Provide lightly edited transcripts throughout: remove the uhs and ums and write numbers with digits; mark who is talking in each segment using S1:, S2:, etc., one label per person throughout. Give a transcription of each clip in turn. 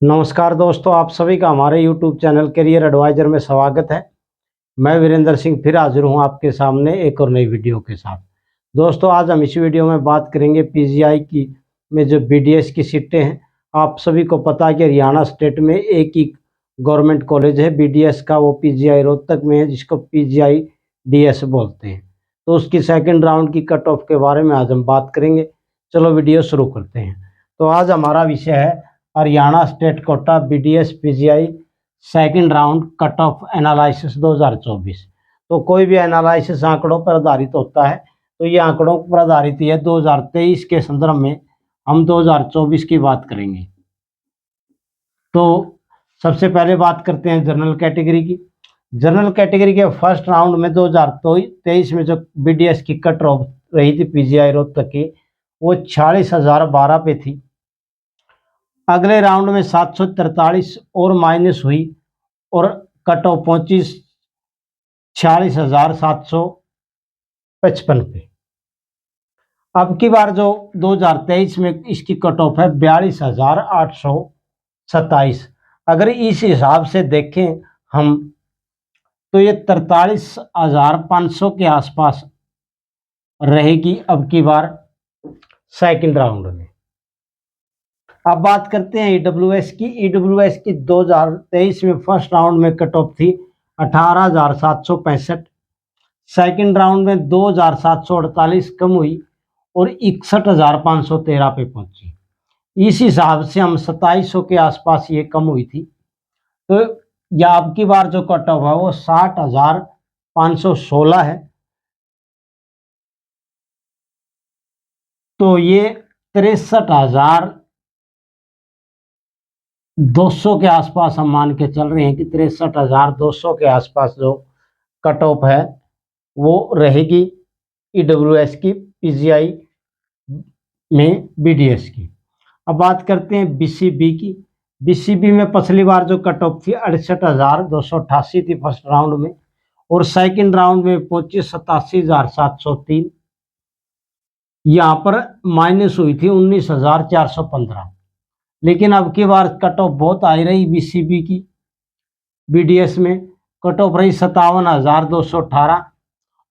S1: नमस्कार दोस्तों, आप सभी का हमारे YouTube चैनल करियर एडवाइजर में स्वागत है। मैं वीरेंद्र सिंह फिर हाजिर हूं आपके सामने एक और नई वीडियो के साथ। दोस्तों, आज हम इस वीडियो में बात करेंगे पीजीआई की में जो बीडीएस की सीटें हैं। आप सभी को पता है कि हरियाणा स्टेट में एक ही गवर्नमेंट कॉलेज है बीडीएस का, वो पीजीआई रोहतक में है, जिसको पीजीआई डीएस बोलते हैं। तो उसकी सेकेंड राउंड की कट ऑफ के बारे में आज हम बात करेंगे। चलो वीडियो शुरू करते हैं। तो आज हमारा विषय है Haryana state quota BDS PGI second round cut off analysis 2024। तो कोई भी एनालिसिस आंकड़ों पर आधारित होता है, तो ये आंकड़ों पर आधारित है। 2023 के संदर्भ में हम 2024 की बात करेंगे। तो सबसे पहले बात करते हैं जनरल कैटेगरी की। जनरल कैटेगरी के फर्स्ट राउंड में 2023 में जो बीडीएस की कट ऑफ रही थी पीजीआई रोहतक की, वो 46,012 पे थी। अगले राउंड में 743 और माइनस हुई और कट ऑफ पहुंची 46,755 पे। अब की बार जो 2023 में इसकी कट ऑफ है 42,827। अगर इस हिसाब से देखें हम, तो ये 43,500 के आसपास रहेगी अब की बार सेकंड राउंड में। अब बात करते हैं ईडब्ल्यूएस की। ईडब्ल्यूएस की 2023 में फर्स्ट राउंड में कट ऑफ थी 18,765। सेकंड राउंड में 2,748 कम हुई और 61,513 पे पहुंची। इस हिसाब से हम 2700 के आसपास ये कम हुई थी। तो यह अब की बार जो कट ऑफ है वो 60,516 है। तो ये 63,200 के आसपास हम मान के चल रहे हैं कि 63,200 के आसपास जो कट ऑफ है वो रहेगी ईडब्ल्यूएस की पीजीआई में बीडीएस की। अब बात करते हैं बीसीबी की। बीसीबी में पिछली बार जो कट ऑफ थी 68,288 थी फर्स्ट राउंड में, और सेकंड राउंड में पहुंची 87,703। यहाँ पर माइनस हुई थी 19,415। लेकिन अब की बार कट ऑफ बहुत आई रही बीसीबी की। बीडीएस में कट ऑफ रही 57,218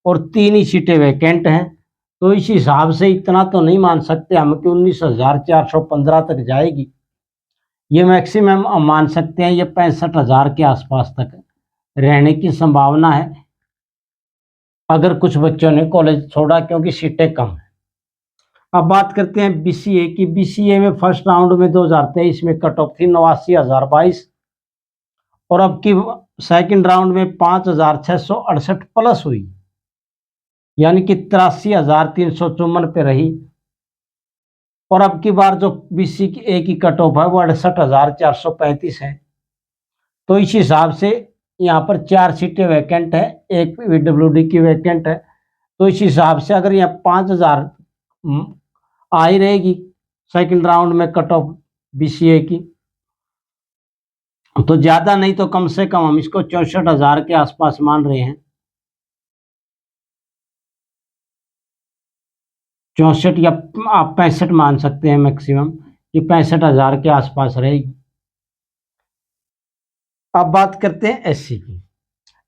S1: और 3 ही सीटें वैकेंट हैं। तो इस हिसाब से इतना तो नहीं मान सकते हम कि 19,415 तक जाएगी। ये मैक्सिमम हम मान सकते हैं ये 65,000 के आसपास तक रहने की संभावना है, अगर कुछ बच्चों ने कॉलेज छोड़ा, क्योंकि सीटें कम है। अब बात करते हैं बीसीए की। बीसीए में फर्स्ट राउंड में 2023 में कट ऑफ थी 89,022 और अब की सेकंड राउंड में 5,668 प्लस हुई, यानी कि 83,354 पे रही। और अब की बार जो बीसीए की कट ऑफ है वो 68,435 है। तो इस हिसाब से यहाँ पर 4 सीटें वैकेंट है, एक पीडब्ल्यूडी की वैकेंट है। तो इस हिसाब से अगर यहाँ 5,000 आई रहेगी सेकंड राउंड में कट ऑफ बीसीए की, तो ज्यादा नहीं तो कम से कम हम इसको 64,000 के आसपास मान रहे हैं। 64 या आप 65 मान सकते हैं मैक्सिमम, कि 65,000 के आसपास रहेगी। अब बात करते हैं एससी की।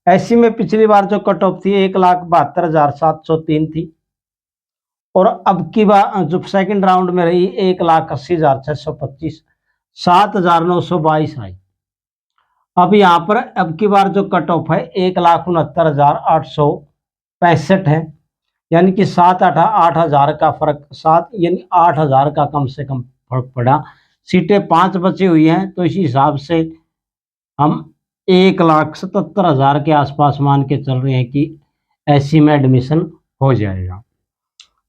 S1: एससी में पिछली बार जो कट ऑफ थी 1,72,703 थी और अब की बार जो सेकंड राउंड में रही 1,80,625, 7,922 आई। अब यहाँ पर अब की बार जो कट ऑफ है 1,69,865 है, यानी कि 7-8,000 का फर्क, 7 यानी 8,000 का कम से कम फर्क पड़ा। सीटें 5 बची हुई हैं, तो इसी हिसाब से हम 1,77,000 के आसपास मान के चल रहे हैं कि एससी में एडमिशन हो जाएगा।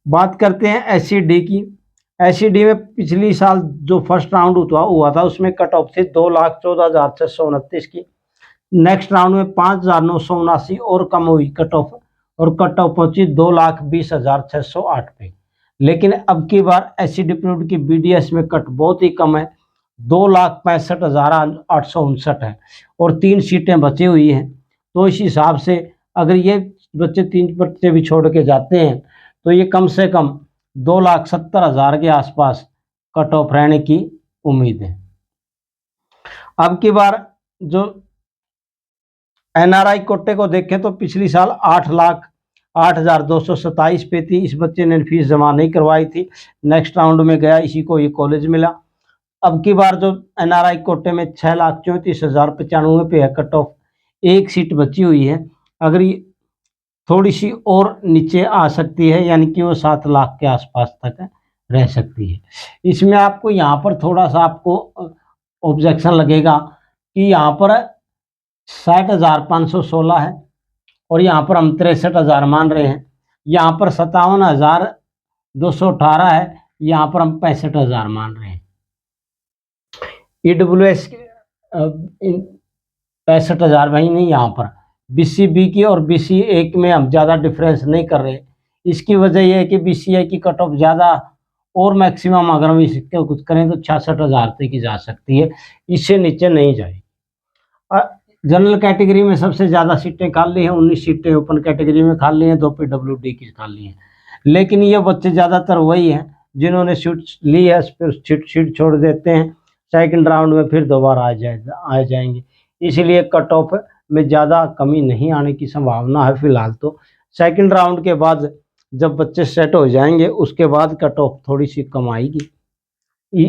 S1: बात करते हैं एससीडी की। एससीडी में पिछली साल जो फर्स्ट राउंड हुआ था उसमें कट ऑफ थी 2,14,629 की। नेक्स्ट राउंड में 5,979 और कम हुई कट ऑफ, और कट ऑफ पहुंची 2,20,608 पे। लेकिन अब की बार एससीडी प्रोड की बीडीएस में कट बहुत ही कम है, 2,65,859 है और 3 सीटें बची हुई हैं। तो इस हिसाब से अगर ये बच्चे 3 बच्चे भी छोड़ के जाते हैं तो ये कम से कम 2,70,000 के आसपास कट ऑफ रहने की उम्मीद है। अब की बार जो एनआरआई कोटे को देखें तो पिछली साल 8,08,227 पे थी। इस बच्चे ने फीस जमा नहीं करवाई थी, नेक्स्ट राउंड में गया, इसी को ये कॉलेज मिला। अब की बार जो एनआरआई कोटे में 6,34,095 पे है कट ऑफ, एक सीट बची हुई है। अगर ये थोड़ी सी और नीचे आ सकती है, यानी कि वो 7 लाख के आसपास तक रह सकती है। इसमें आपको यहाँ पर थोड़ा सा आपको ऑब्जेक्शन लगेगा कि यहाँ पर 60,516 है और यहाँ पर हम 63,000 मान रहे हैं। यहाँ पर 57,218 है, यहाँ पर हम 65,000 मान रहे हैं। EWS 65,000 भाई नहीं, यहाँ पर BCB की और BCA की में हम ज़्यादा डिफरेंस नहीं कर रहे। इसकी वजह यह है कि BCA की कट ऑफ ज़्यादा और मैक्सिमम अगर हम इसके कुछ करें तो 66,000 तक की जा सकती है, इससे नीचे नहीं जाएगी। जनरल कैटेगरी में सबसे ज़्यादा सीटें खाली हैं, 19 सीटें ओपन कैटेगरी में खाली हैं, 2 PWD की खाली हैं। लेकिन ये बच्चे ज़्यादातर वही हैं जिन्होंने सीट ली है, फिर सीट छोड़ देते हैं, सेकंड राउंड में फिर दोबारा आ जाएंगे। इसलिए कट ऑफ में ज़्यादा कमी नहीं आने की संभावना है फिलहाल। तो सेकंड राउंड के बाद जब बच्चे सेट हो जाएंगे उसके बाद कट ऑफ थोड़ी सी कम आएगी।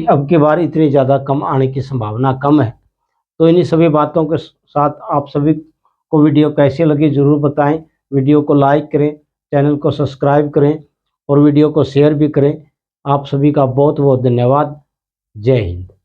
S1: अब की बार इतनी ज़्यादा कम आने की संभावना कम है। तो इन्हीं सभी बातों के साथ आप सभी को वीडियो कैसी लगी ज़रूर बताएं। वीडियो को लाइक करें, चैनल को सब्सक्राइब करें और वीडियो को शेयर भी करें। आप सभी का बहुत बहुत धन्यवाद। जय हिंद।